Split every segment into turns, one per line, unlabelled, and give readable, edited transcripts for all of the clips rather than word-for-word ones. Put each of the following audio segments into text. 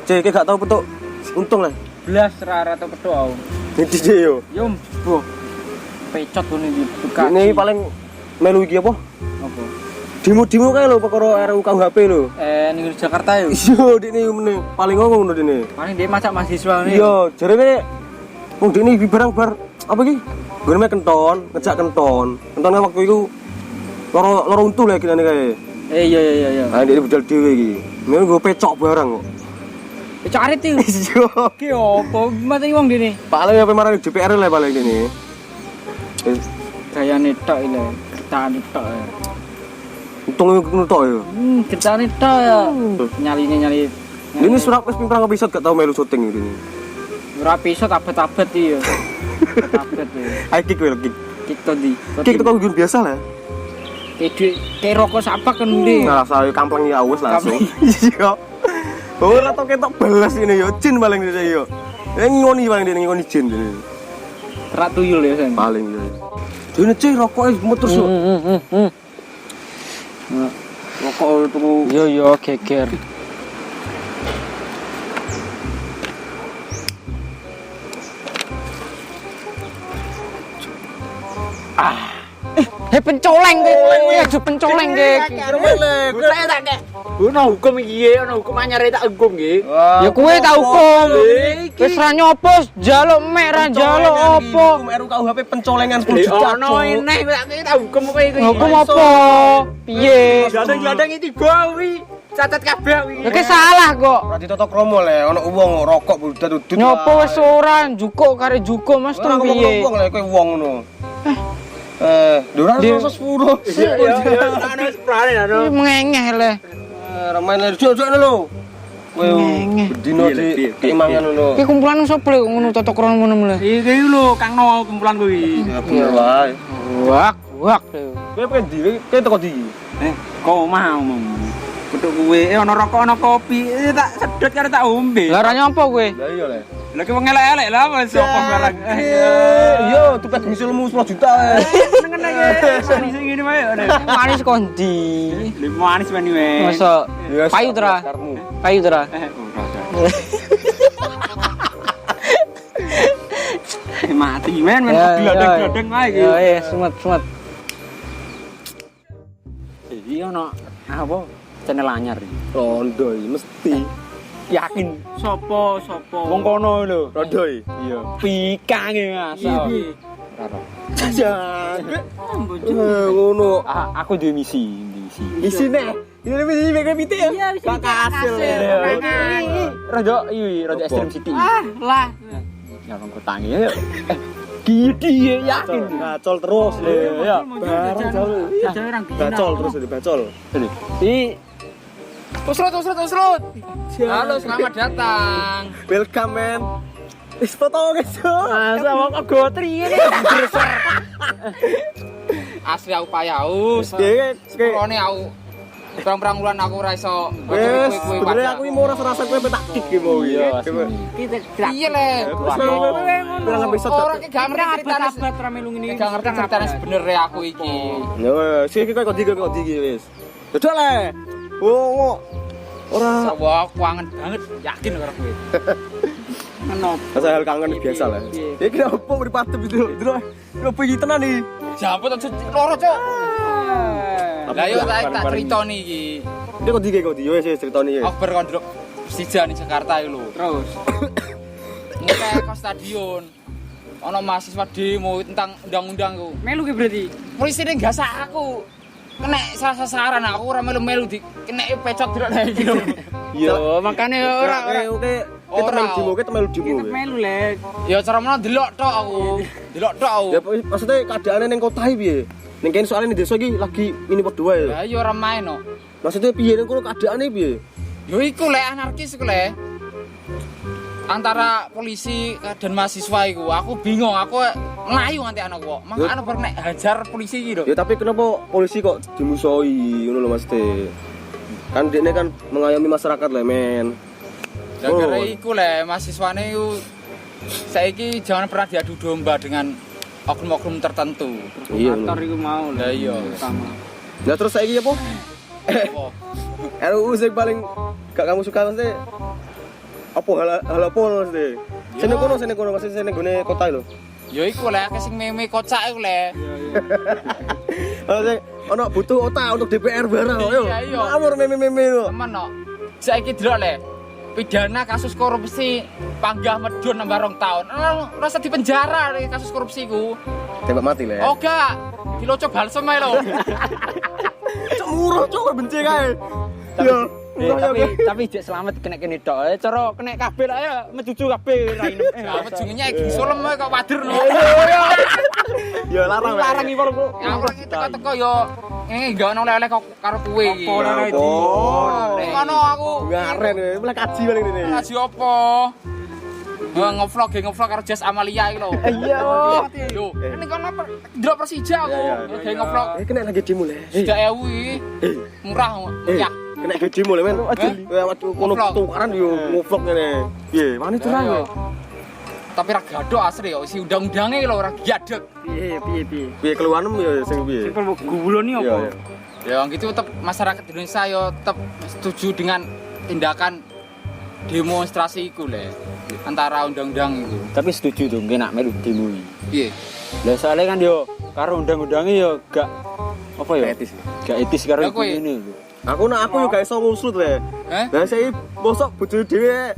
Cek gak tau petuk. Untung lah.
Belas rara tau petuk aku.
Jadi je yo.
Yo mbuh. Pecot ngene iki buka.
Ini paling melu iki apa?
Apa?
Demo-demo kae lho perkara RUU KUHP lho.
Ning Jakarta yo.
Iya, dene meneh paling ngomong ngono dene.
Paling dia macak mahasiswa ngene.
Iya, jarene wong dene barang bar apa iki? Gureme kenton, ngejak kenton. Kentonnya waktu itu loro untu lah gini kae.
Iya.
Ah dia budal dhewe iki. Ngene go pecok barang kok.
Pecok arit iki.
Iya.
Ki opo mati wong dene?
Paling apa marang DPR lah paling dene.
Gayane tok ile, kertane tok.
Untung ngono tok ya.
Kertane tok ya. Nyali.
Ini surat wis ping episode gak tau melu syuting ini.
Ora episode abet-abet iki ya. Abet ya.
Ayo kick wel kick.
Kick to ndi?
Kick itu kok biasa lah.
Kayak rokok sapak kan ndi.
Nah, saya kamplang ya wis langsung. Iya. Ora tok ketok belas ini yo, jin paling dene yo. Ngoni paling dene ngoni jin dene.
Rak tuyul ya sen.
Paling yo. Dene cek rokoke mutus yo. Rokok tuku.
Yo geger. Pencoleng kowe. Aja pencoleng ge.
Saya tak kek.
Ono hukum iki, ono hukum anyar tak hukum nggih. Ya kowe tak hukum. Wis ra nyopos, njaluk mek ra njaluk apa.
Hukum RUU KUHP pencolengan 10 juta.
Ono eneh tak hukum kowe iki. Hukum apa? Piye? Gladeng-gladeng iki tiga kuwi. Catat kabeh kuwi. Ya ki salah kok.
Ora ditata krama le, ono wong rokok budat-udut.
Nyopo wis ora njukuk kare njukuk Mas
Ora
piye?
wong le kowe wong ngono. Ora rasa sepuro.
Iya, ana seprane ana. Mengengeh le.
Ramain le jojokne lho. Kowe bedino di keimangan ngono.
Ki kumpulan sapa le ngono tata krana ngono le?
Iki lho Kang No kumpulan kuwi. Ya bener wae.
Wak.
Kowe pengen ndi? Kowe teko ndi?
Kok omah omong. Kutuk kowe ana rokok ana kopi, tak sedot karo tak ombe. Lah ra nyapa kowe?
Lah iya le.
Lah ki wong elek-elek lah wis sapa barang.
Yo, tupet misilmu 10 juta.
Nengen ae. Manis ngene wae. Manis kondi. Manis meni wae. Masa payu tra. Payu tra. Mati men gladeng-gladeng wae iki. Ya semet. Iki ono apa? Channel anyar iki.
Rondo iki mesti.
Yakin sopo wong kono lho
Rondo iki.
iya pikang ngasal ora
ngono
aku duwe misi
isine ini misi mek pitik ya gak kasil
rada ekstrem sithik lah ya wong kotangi ya Gidi yakin
bacol terus ya
bareng
bacol terus bacol
iki Usrut. Halo, selamat datang.
Welcome man. Wis foto guys.
Masa kok gotri ini. Asli aku payaus. Sepurone aku. Perang-perang bulan aku ora iso
wis sebenarnya aku mau rasa kowe petak kick iki mau ya.
Iya le.
Kurang episode.
Ora ki gak ngerti ceritane ra melu ngene. Gak ngerti ceritane sebenere aku iki.
Ya wis iki kok ndi wis. Dodol le. Oh, ora.
Aku kangen banget, yakin karo kowe.
Kenapa? Asal kangen biasa lah. Iki opo mripatep itu. Opo iki tenan iki?
Jamput aja loro, Cuk. Lah yo tak critoni iki.
Iki kok dike kok di wis critoni iki.
Akbar kon nduk Persija ning Jakarta iki lho. Terus. Ngeke ke stadion. Ana mahasiswa demo tentang undang-undang ku. Melu ki berarti. Polisine gasak aku. Kena salah sasaran aku ora melu-melu di kena pecot dirok nek iki lho. Yo, makane ora
oke. Kita melu demo.
Melu le. Ya cara menawa delok tok aku.
Ya maksudnya keadaane ning kota iki piye? Ning kene soalnya ning desa iki lagi ini padha wae.
Lah ya ora main no.
Maksudnya piye ning kono keadaane piye?
Yo iku le anarkis iku le. antara polisi dan mahasiswa iku aku bingung, aku nglayu nganti anakku kok. Makane bar nek hajar polisi iki lho.
Ya tapi kenapa polisi kok dimusuhi ngono lho Mas De? Kan dekne kan mengayomi masyarakat lah men.
Gara-gara iku le mahasiswane iku saiki jangan pernah diadu domba dengan oknum-oknum tertentu.
Iya.
Motor iku mau
Lah iya.
sama.
Nah terus saiki apa?
Apa?
RUU sing paling gak kamu suka Mas De? Apa hal apa Mas De? Sene kono Mas, sene gone kota lho.
Ya iku le akeh sing meme kocak iku le.
Ono butuh otak untuk DPR barang ayo.
Iya, iya.
Ngawur meme-meme lho.
Temen no. Saiki delok le. Pidana kasus korupsi panggah medun nambah 2 tahun. Rasa di penjara kasus korupsi ku.
Tembak mati le.
Oh gak. Diloco balsem ae lho.
Cuk murah cuk benci kae. Ya.
Tapi jek selamat kena kene tok. Cara kena kabeh lah ya mejuju kabeh raine.
Ya mejungnya iki solem ae kok wader no.
Ya larang.
Larang iki kok.
Ya orang teko-teko yo gak ono oleh-oleh karo kowe iki. Ngono aku.
Ngaren mulai kaji paling ini.
Ngaji opo? Ngevlog karo Jas Amalia iki lho.
Iya.
Yo, ini kono drop Persija aku. Kayak ngevlog.
Kena lagi demo le.
3.000 iki. Murah ya.
Kena gaji mulai men. Waduh kono tukaran yo ngevlog ngene. Piye? Mane curang yo.
Tapi ra gadok asli yo, isi undang-undange lho ora gadek.
Piye.
Piye keluanem yo sing piye?
Sing guloni apa?
Ya gitu tetap masyarakat Indonesia yo tetap setuju dengan tindakan demonstrasi iku le antara undang-undang itu.
Tapi setuju dong nek melu demo iki.
Piye?
Lah soalnya kan yo karo undang-undange yo gak apa ya?
Etis.
Gak etis karo
Ya, kowe.
ini.
Aku yo gak iso ngusut le. Lah saiki bosok bojone dhewe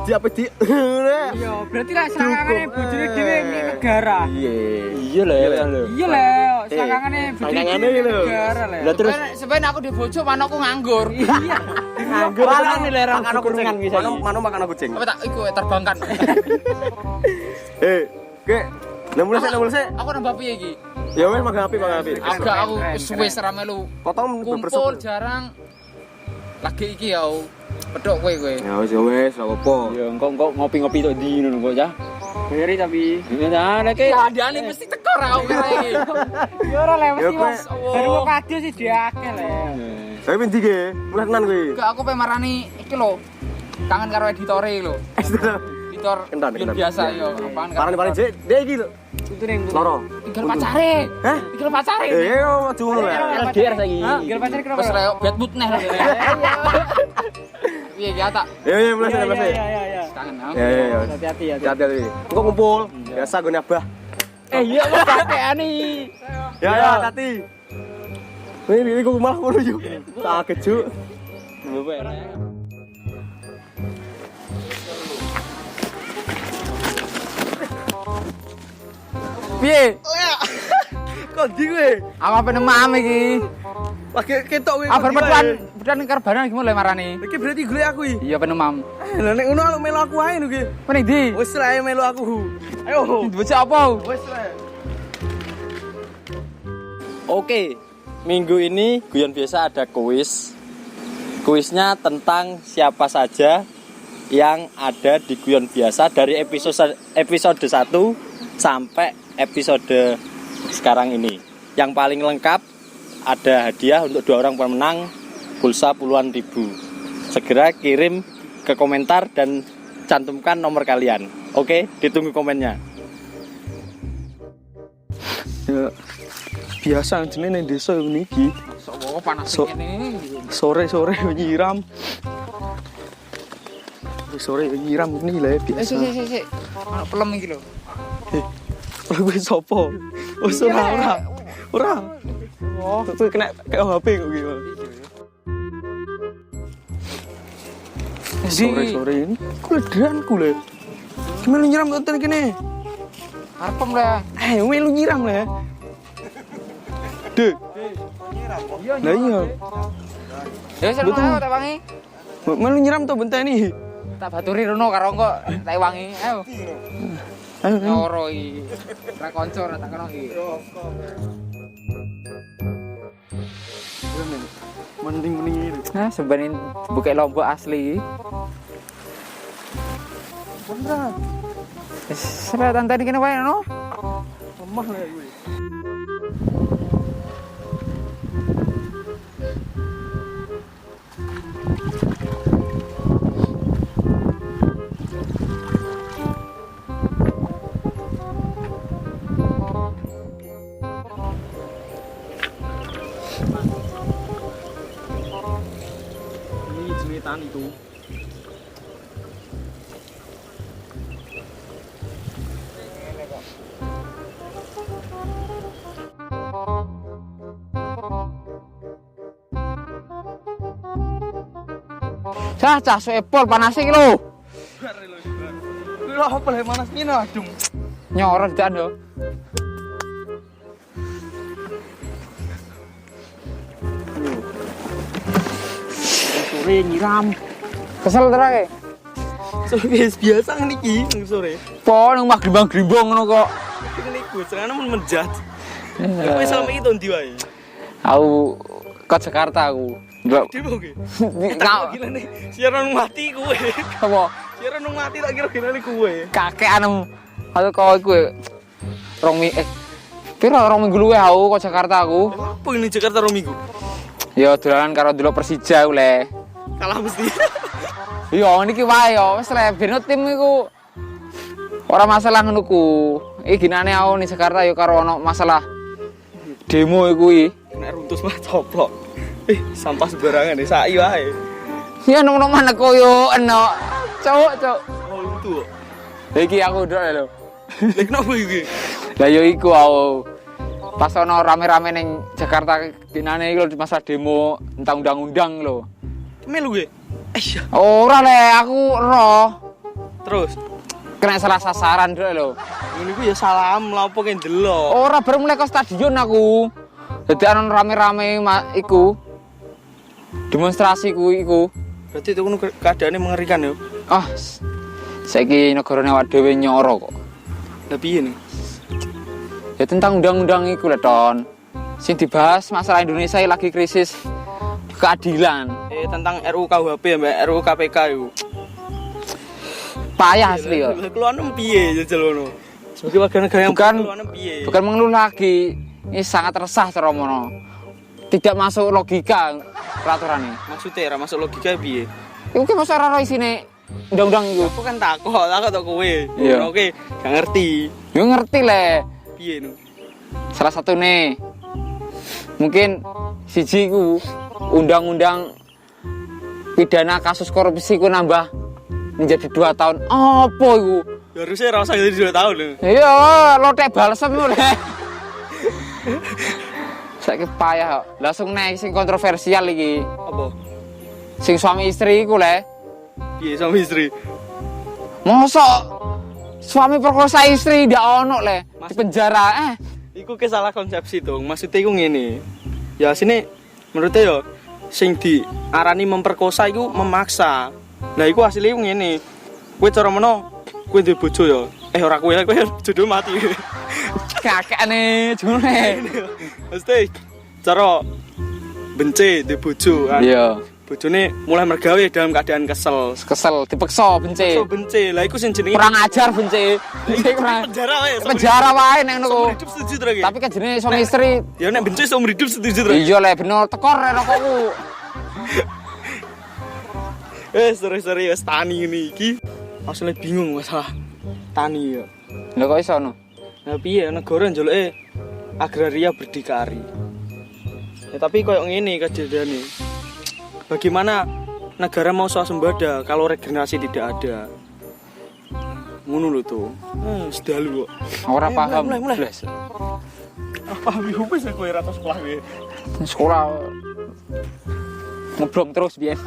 diape di.
Iya, berarti lah selangangane bojone dhewe milik negara. Iya lah. Iya lah, selangangane bojone negara lah.
Lah terus sebenarnya aku di bojo manukku nganggur.
Iya. Nganggur kan lerang
makan
kurungan bisa.
Mano makan kucing.
Apa tak iku terbangkan.
Mulai sik.
Aku nambah piye iki?
Ya wes makan api.
Agak aku suwe ora melu.
Potong
Kumpul jarang. Lagi iki ya. Pedok kowe.
Ya wes ora apa.
Ya engko ngopi-ngopi tok ndi ngono kok ya. Beri tapi. Ya nek
Ya diane mesti teko ra aku kira iki.
ya ora le mesti
kowe.
baru kok kadus sih diakeh le.
Tapi ndi ge? Mulai tenan kowe.
Enggak aku pengen marani iki lho. Kangen karo editore iki lho. Editor
Kentan.
biasa yo. Apaan
Parani jek, dek iki lho.
Itu ning
Loro.
Iki pacare.
Hah?
Iki pacare.
Yo aja ngono ya.
LDR saiki. Gil pacar kenapa?
Wes rek bad mood neh. Piye iki tak?
Ya mulai sik.
Iya.
Kangen aku.
Ya.
Hati-hati ya.
Hati-hati. Engko kumpul. Biasa gone abah.
Iya kok pakeane.
Ya, hati. Ini kok malah ngono yo. Tak kejuk.
Piye?
Kok ndi kowe?
Apa penemam iki?
Lagi ketok kowe.
Apa bedan karbanan iki mulai marani.
Iki berarti golek aku iki.
Iya penemam.
Lah nek ngono melu aku ae lho iki.
Mending ndi?
Wis lah melu aku. Ayo.
Bocah apa?
Wis lah.
Oke, minggu ini Guyon Biasa ada kuis. Kuisnya tentang siapa saja yang ada di Guyon Biasa dari episode 1 sampai episode sekarang ini. Yang paling lengkap ada hadiah untuk 2 orang pemenang, pulsa puluhan ribu. Segera kirim ke komentar dan cantumkan nomor kalian. Oke, ditunggu komennya.
Ya biasa jenenge ning desa ngene iki.
Sopo panas
So-
ngene.
Sore-sore nyiram. Sore nyiram ini lah biasa.
Sik. Ono pelem iki lho.
Kowe sapa? Wis ora. Oh, kowe kena HP kok iki. Sore-sore ini kuledan kule. Melu nyiram konten kene.
Arepem lah.
Melu nyiram lah. Dek. Lah iya.
Ya wis ayo tak wangi.
Melu nyiram to benteni.
Tak baturi rono karo engko tak wangi. Ayo.
Ayo.
Loro iki. Ra kanca ra tak kono iki.
Mending-mending.
Nah, sebenarnya buka lombok asli. Sampai tante kene wae no.
Lemah lah gue. Ini jenitan itu.
Cah sepol panas iki lho.
Lu apa lah manas ini adem.
Nyorot jan yo.
Sore nyiram.
Kesel terake.
Sore biasa niki sore.
Po nang mah grimbang-grimbong ngono kok.
Ini gue sengaja menjat. Aku selama itu ndi wae.
Aku ke Jakarta aku. Ndelok.
Dewe oke.
Kau
Gila nih, siaran mati gue.
apa?
Siaran mati tak kira gila nih gue.
Kakean aku kok iku piro 2 minggu luwe aku ke Jakarta aku.
Apa ini Jakarta Romigo?
Ya dolanan karo delok Persija ku le.
Kalah mesti.
Iya niki wae yo wis le ben tim iku ora masalah ngono ku. Iki ginane aku ning Jakarta yo karo ono masalah demo iku iki.
Nek runtus mah coplok. Sampah sembarangan deh, sai wae.
Ya nang mana koyo eno. Cuk.
Oh, itu.
Iki aku ndok lho.
Lek nopo iki?
Lah yo iku aku. Pas ono rame-rame ning Jakarta ginane iki lho masalah demo tentang undang-undang lho.
Melu gue. Iya.
Ora le aku roh.
Terus
Kena salah sasaran ndok lho.
ini gue ya salam lapo kan delok.
Ora baru mulai ke stadion aku. Dadi ana rame-rame iku. Demonstrasi iku.
Berarti itu kan keadaannya mengerikan ya.
Ah, saiki negarane awak dhewe nyoro kok.
Lah piye nih?
Ya tentang undang-undang iku lho, Ton. Sing dibahas masalah Indonesia lagi krisis keadilan.
Tentang RUU KUHP ya, Mbak, RUU KPK itu.
Payah asli yo.
Keluaran piye jajal ngono? Sebagai warga negara yang keluaran piye?
Bukan mengeluh lagi. Ini sangat resah cara mono. Tidak masuk logika peraturan ini.
Maksudnya ra masuk logika piye?
Iku ki masa ora isine undang-undang iku.
Aku kan takut kowe.
Iya.
Oke, gak ngerti.
Yo ngerti le.
Piye nu?
Salah satu nih. Mungkin siji ku undang-undang pidana kasus korupsi ku nambah menjadi 2 tahun. Apa iku?
Harusnya ra usah jadi 2 tahun lho.
Iya, lotek balsem mulai. Saiki payah kok. Langsung naik sing kontroversial iki.
Apa?
Sing suami istri iku le.
Piye sama istri?
Mosok suami perkosa istri ndak ono le di penjara.
Iku salah konsepsi tuh. Maksudnya iku ngene. Ya sini menurutnya yo sing diarani memperkosa iku memaksa. Lah iku asline iku ngene. Kowe cara meno kowe duwe bojo yo. Ora kowe jodoh mati.
Kakekane june.
Mesti cara benci duwe bojo kan.
Iya.
Bojone mulai mergawe dalam keadaan kesel.
Kesel dipeksa benci.
So benci. Lah iku sing jenenge
Kurang ajar benci. Kurang
penjara wae.
penjara wae nek ngono.
Hidup setuju to iki.
Tapi kan jenenge suami istri.
Ya nek benci seumur hidup setuju to.
Iya le bener tekor rokokku.
Sore-sore wis tani ngene iki. Asline bingung masalah tani ya.
Lha kok iso no?
Nah piye negara njaluke agraria berdikari. Ya tapi koyo ngene kejadiane. Bagaimana negara mau swasembada kalau regenerasi tidak ada? Ngono lho to. Sedalu kok.
Ora paham.
Mulai. Apa wis kowe ra sekolah kowe.
Sekolah ngeblong terus biyen.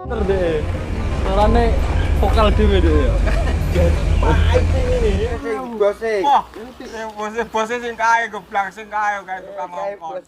Bener deh. Marane vokal dhewe deh ya.
Bose. Wah, bose sing kae goblak sing kae tukang ngomong.